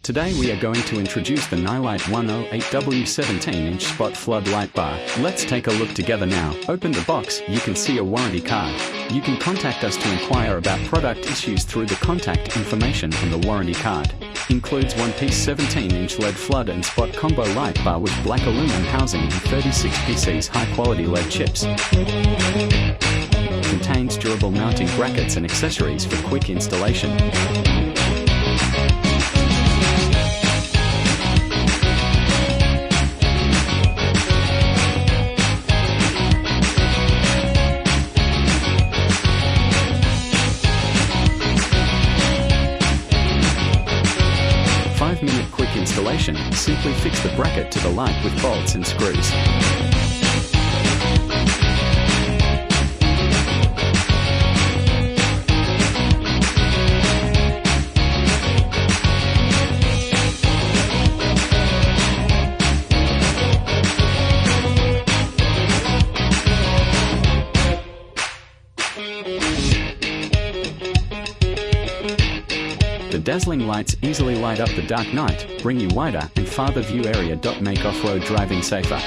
Today we are going to introduce the Nilight 108W 17-inch spot flood light bar. Let's take a look together now. Open the box, you can see a warranty card. You can contact us to inquire about product issues through the contact information on the warranty card. Includes one-piece 17-inch LED flood and spot combo light bar with black aluminum housing and 36 PCs high-quality LED chips. Contains durable mounting brackets and accessories for quick installation. 5-minute quick installation. Simply fix the bracket to the light with bolts and screws. The dazzling lights easily light up the dark night, bring you wider and farther view area. Make off-road driving safer.